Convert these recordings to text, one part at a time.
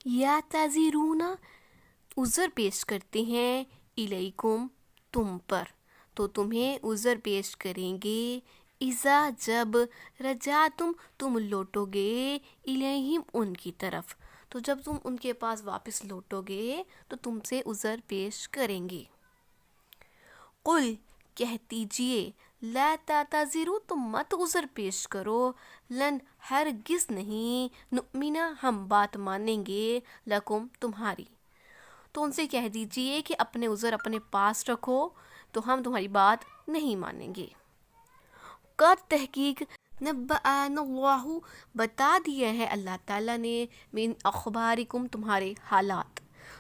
یا تذیرونا عذر پیش کرتے ہیں، الیکم تم پر، تو تمہیں عذر پیش کریں گے، اذا جب رجعتم تم لوٹو گے، الیہم ان کی طرف، تو جب تم ان کے پاس واپس لوٹو گے تو تم سے عذر پیش کریں گے۔ قل کہہ دیجئے، لا تعتذروا تم مت عذر پیش کرو، لن ہرگز نہیں، نؤمنا ہم بات مانیں گے، لکم تمہاری، تو ان سے کہہ دیجئے کہ اپنے عذر اپنے پاس رکھو، تو ہم تمہاری بات نہیں مانیں گے۔ قد تحقیق نبأنا اللہ بتا دیا ہے اللہ تعالیٰ نے، من اخبارکم تمہارے حالات،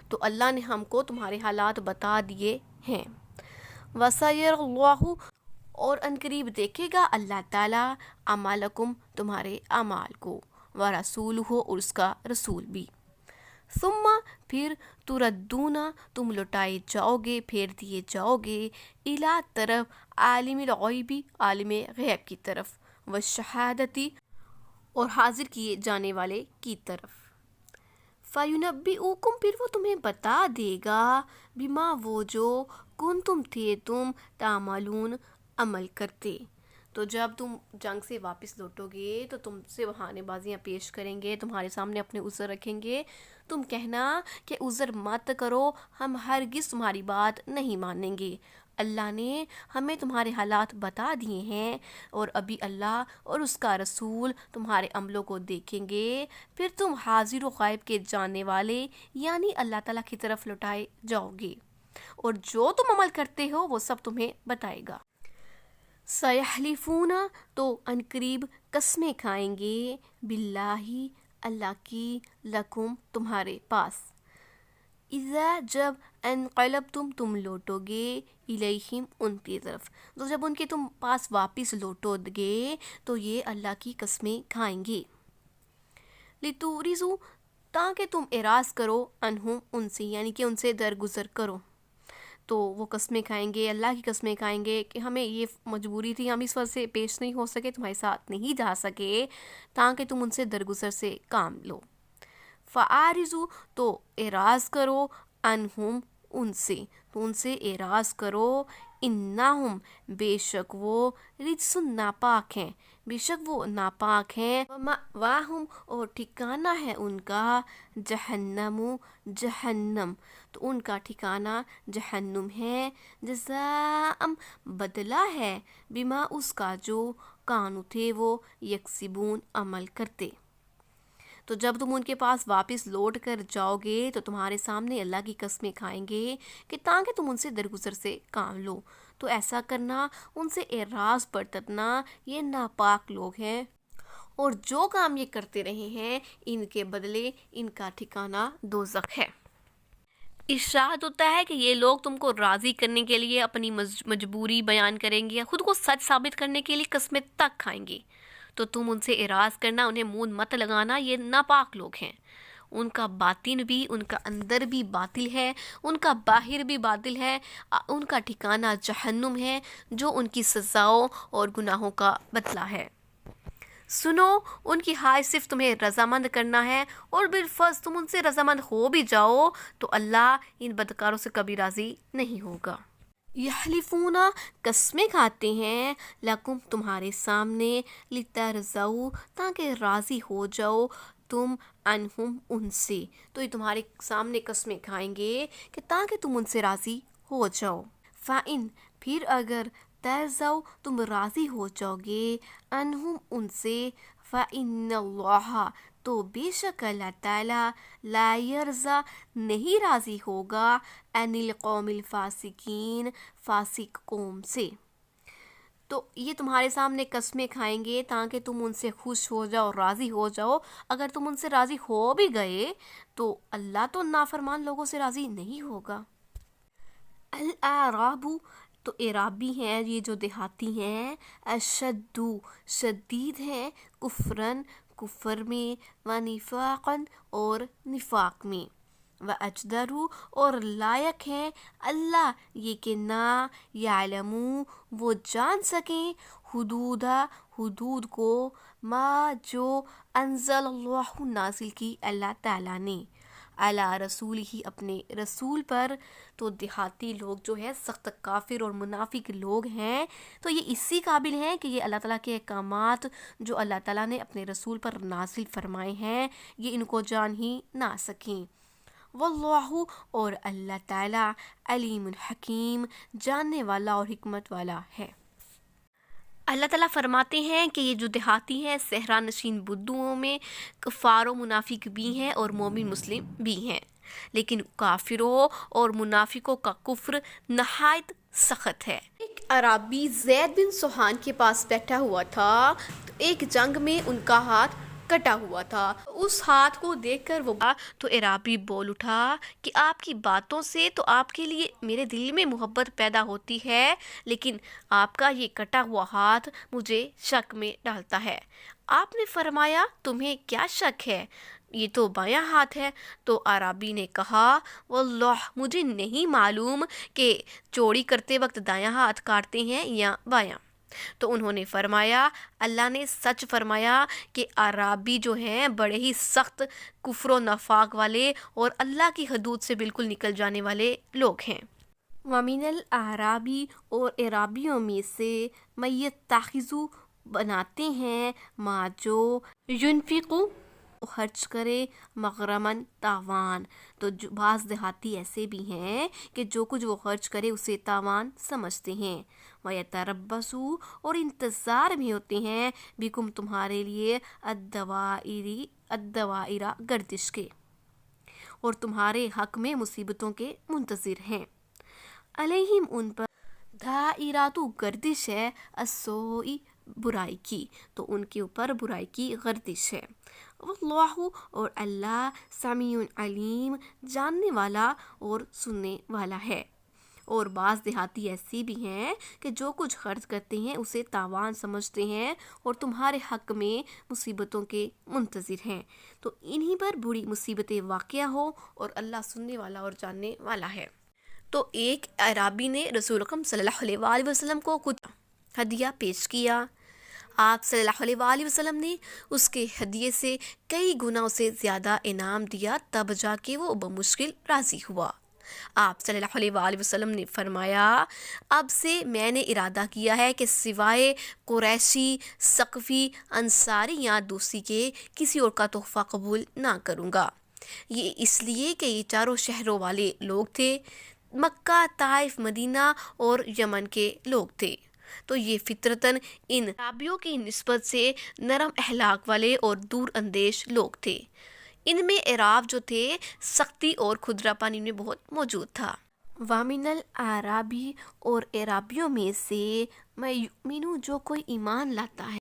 تو اللہ نے ہم کو تمہارے حالات بتا دیے ہیں۔ وسیر اللہ اور عنقریب دیکھے گا اللہ تعالیٰ، اعمالکم تمہارے اعمال کو، ورسولہ اور اس کا رسول بھی۔ ثم پھر تردون تم لوٹائے جاؤ گے، پھیر دیے جاؤ گے، الی طرف عالم الغیبی عالم غیب کی طرف، والشہادتی اور حاضر کیے جانے والے کی طرف۔ فَيُنَبِّئُكُم پھر وہ تمہیں بتا دے گا، بما وہ جو کنتم تھے تم تعملون عمل کرتے، تو جب تم جنگ سے واپس لوٹو گے تو تم سے بہانے بازیاں پیش کریں گے، تمہارے سامنے اپنے عذر رکھیں گے، تم کہنا کہ عذر مت کرو، ہم ہرگز تمہاری بات نہیں مانیں گے، اللہ نے ہمیں تمہارے حالات بتا دیے ہیں، اور ابھی اللہ اور اس کا رسول تمہارے عملوں کو دیکھیں گے، پھر تم حاضر و غائب کے جاننے والے یعنی اللہ تعالیٰ کی طرف لوٹائے جاؤ گے، اور جو تم عمل کرتے ہو وہ سب تمہیں بتائے گا۔ سیحلفون تو عنقریب قسمیں کھائیں گے، باللہ اللہ کی، لکم تمہارے پاس، اذا جب انقلبتم تم لوٹو گے، الیہم ان کی طرف، تو جب ان کے تم پاس واپس لوٹو گے تو یہ اللہ کی قسمیں کھائیں گے۔ لتورزو تاکہ تم اعراض کرو، انہم ان سے، یعنی کہ ان سے درگزر کرو، تو وہ قسمیں کھائیں گے، اللہ کی قسمیں کھائیں گے کہ ہمیں یہ مجبوری تھی، ہم اس وجہ سے پیش نہیں ہو سکے، تمہارے ساتھ نہیں جا سکے، تاکہ تم ان سے درگزر سے کام لو۔ فَآرِزُوا تو اعراض کرو، انہم ان سے، تو ان سے اعراض کرو، انہم بے شک وہ، رجسن ناپاک ہیں، بے شک وہ ناپاک ہیں، وَمَأْوَاهُمْ اور ٹھکانہ ہے ان کا، جہنم جہنم، تو ان کا ٹھکانہ جہنم ہے، جزاء بدلہ ہے، بما اس کا جو کانو تھے وہ، یکسبون عمل کرتے، تو جب تم ان کے پاس واپس لوٹ کر جاؤ گے تو تمہارے سامنے اللہ کی قسمیں کھائیں گے کہ تاکہ تم ان سے درگزر سے کام لو، تو ایسا کرنا، ان سے اعراض برتنا، یہ ناپاک لوگ ہیں، اور جو کام یہ کرتے رہے ہیں ان کے بدلے ان کا ٹھکانہ دوزخ ہے۔ ارشاد ہوتا ہے کہ یہ لوگ تم کو راضی کرنے کے لیے اپنی مجبوری بیان کریں گے، خود کو سچ ثابت کرنے کے لیے قسمیں تک کھائیں گے، تو تم ان سے اعراض کرنا، انہیں منہ مت لگانا، یہ ناپاک لوگ ہیں، ان کا باطن بھی، ان کا اندر بھی باطل ہے، ان کا باہر بھی باطل ہے، ان کا ٹھکانہ جہنم ہے، جو ان کی سزاؤں اور گناہوں کا بدلہ ہے۔ سنو، ان کی ہائے صرف تمہیں رضامند کرنا ہے، اور بالفرض تم ان سے رضامند ہو بھی جاؤ تو اللہ ان بدکاروں سے کبھی راضی نہیں ہوگا۔ یحلفون قسمیں کھاتے ہیں، لکم تمہارے سامنے، لترضوا تاکہ راضی ہو جاؤ تم، عنہم ان سے، تو یہ تمہارے سامنے قسمیں کھائیں گے کہ تاکہ تم ان سے راضی ہو جاؤ۔ فَإِن پھر اگر ترضوا تم راضی ہو جاؤ گے، عنہم ان سے، فَإِنَّ اللَّهَ تو بے شک اللہ تعالیٰ، لا یرضی نہیں راضی ہوگا، عن القوم الفاسقین فاسق قوم سے، تو یہ تمہارے سامنے قسمیں کھائیں گے تاکہ تم ان سے خوش ہو جاؤ، راضی ہو جاؤ، اگر تم ان سے راضی ہو بھی گئے تو اللہ تو نافرمان لوگوں سے راضی نہیں ہوگا۔ الاعراب تو اعرابی ہیں، یہ جو دیہاتی ہیں، اشد شدید ہیں، کفرن کفر میں، و نفاقا اور نفاق میں، و اجدر اور لائق ہیں اللہ یہ کہ نہ یعلمو وہ جان سکیں، حدود کو، ما جو انزل اللہ نازل کی اللہ تعالیٰ نے، अला रसूल ही अपने रसूल पर। तो देहाती लोग जो है सख्त काफिर और मुनाफिक लोग हैं, तो ये इसी काबिल हैं कि ये अल्लाह ताला के अहकामात जो अल्लाह ताला ने अपने रसूल पर नाजिल फरमाए हैं ये इनको जान ही ना सकें। वल्लाहु और अल्लाह ताला अलीमुल हकीम जानने वाला और हिकमत वाला है। अल्लाह ताला फरमाते हैं कि ये जो देहाती हैं सहरा नशीन बुद्दुओं में कफ़ार व मुनाफिक भी हैं और मोमिन मुस्लिम भी हैं, लेकिन काफिरों और मुनाफिकों का कुफ्र नहायत सख्त है। एक अराबी ज़ैद बिन सुहान के पास बैठा हुआ था, तो एक जंग में उनका हाथ कटा हुआ था। उस हाथ को देखकर वो तो अराबी बोल उठा कि आपकी बातों से तो आपके लिए मेरे दिल में मोहब्बत पैदा होती है, लेकिन आपका ये कटा हुआ हाथ मुझे शक में डालता है। आपने फरमाया तुम्हें क्या शक है, ये तो बायां हाथ है। तो अराबी ने कहा वल्लाह मुझे नहीं मालूम कि चोरी करते वक्त दायां हाथ काटते हैं या बायां। तो उन्होंने फरमाया अल्लाह ने सच फरमाया कि अराबी जो हैं बड़े ही सख्त कुफ्र नफाक वाले और अल्लाह की हदूद से बिल्कुल निकल जाने वाले लोग हैं। वमिनल अराबी और अराबियों में से मैयत ताखिज़ु बनाते हैं माँ जो युनफिकु खर्च करे मगरमन तावान। तो जो बाज़ देहाती ऐसे भी हैं कि जो कुछ वो खर्च करे उसे तावान समझते हैं। वयतरब्बसु और इंतज़ार में होते हैं बिकुम तुम्हारे लिए अद्दवाइरा गर्दिश के, और तुम्हारे हक में मुसीबतों के मुंतज़िर हैं। अलैहिम उन पर दाइरातु गर्दिश है अस्सोई बुराई की, तो उनके ऊपर बुराई की गर्दिश है। वल्लाहु और अल्लाह समीउन अलीम जानने वाला और सुनने वाला है। और बाज़ देहाती ऐसी भी हैं कि जो कुछ खर्च करते हैं उसे तावान समझते हैं और तुम्हारे हक में मुसीबतों के मुंतज़िर हैं, तो इन्हीं पर बुरी मुसीबतें वाक़या हो और अल्लाह सुनने वाला और जानने वाला है। तो एक अराबी ने रसूल अकरम सल्लल्लाहु अलैहि वसल्लम को कुछ हदिया पेश किया। आप सल्लल्लाहु अलैहि वसल्लम ने उसके हदिये से कई गुना उसे ज़्यादा इनाम दिया, तब जाके वो बमुश्किल राज़ी हुआ। आप सल्लल्लाहु अलैहि वसल्लम ने फरमाया अब से मैंने इरादा किया है कि सिवाय कुरैशी, सक़फ़ी, अंसारी या दूसरी के किसी और का तोहफ़ा कबूल ना करूँगा। ये इसलिए कि ये चारों शहरों वाले लोग थे, मक्का, ताइफ, मदीना और यमन के लोग थे। तो ये फितरतन इन अराबियों की निस्बत से नरम अहलाक वाले और दूर अंदेश लोग थे। इनमें अराब जो थे सख्ती और खुदरापन इनमें बहुत मौजूद था। वामिनल अराबी और अराबियों में से मैं युमिनु जो कोई ईमान लाता है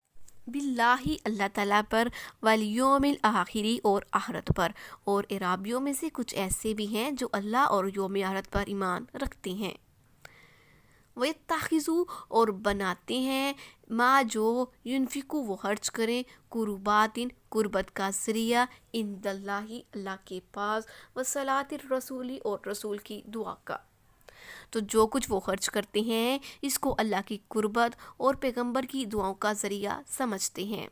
बिल्लाही अल्लाह ताला पर, वल यौमिल आखिरी और आखिरत पर। और अराबियों में से कुछ ऐसे भी हैं जो अल्लाह और यौम आखिरत पर ईमान रखते हैं। वे ताखिज़ु और बनाते हैं माँ जो युनफिकु वो खर्च करें कुर्बातिन कुर्बत का ज़रिया इंदल्लाही अल्लाह के पास, व सलातिर रसूली और रसूल की दुआ का। तो जो कुछ वो खर्च करते हैं इसको अल्लाह की कुर्बत और पैगंबर की दुआओं का ज़रिया समझते हैं।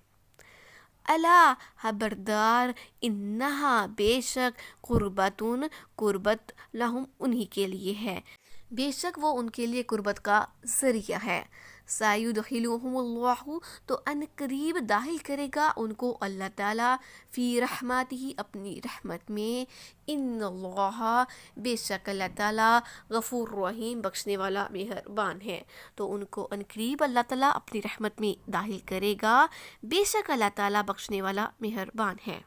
अला खबरदार इन्नहा बेशक कुर्बतुन कुर्बत लहुम उन्हीं के लिए है, बेशक वो उनके लिए कुर्बत का ज़रिया है। सायुदखिलुहुमुल्लाहु तो अनकरीब दाखिल करेगा उनको अल्लाह ताला फ़ी रहमतिही अपनी रहमत में। इन्नल्लाह बेशक अल्लाह ताला गफ़ूर रहीम बख्शने वाला मेहरबान है। तो उनको अनकरीब अल्लाह ताला अपनी रहमत में दाखिल करेगा, बेशक अल्लाह ताला बख्शने वाला मेहरबान है।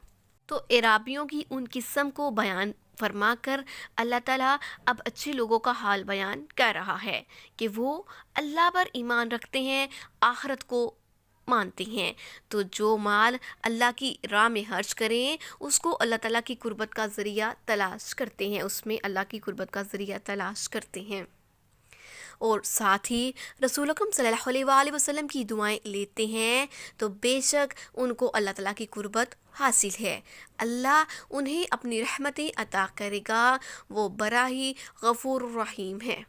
तो अराबियों की उन किस्म को बयान फरमा कर अल्लाह ताला अब अच्छे लोगों का हाल बयान कर रहा है कि वो अल्लाह पर ईमान रखते हैं, आखिरत को मानते हैं। तो जो माल अल्लाह की राह में खर्च करें उसको अल्लाह ताला की कुर्बत का ज़रिया तलाश करते हैं, उसमें अल्लाह की कुर्बत का ज़रिया तलाश करते हैं। और साथ ही रसूल अकरम सल्लल्लाहु अलैहि वसल्लम की दुआएं लेते हैं, तो बेशक उनको अल्लाह ताला की कुर्बत हासिल है। अल्लाह उन्हें अपनी रहमतें अता करेगा, वो बड़ा ही गफूर रहीम है।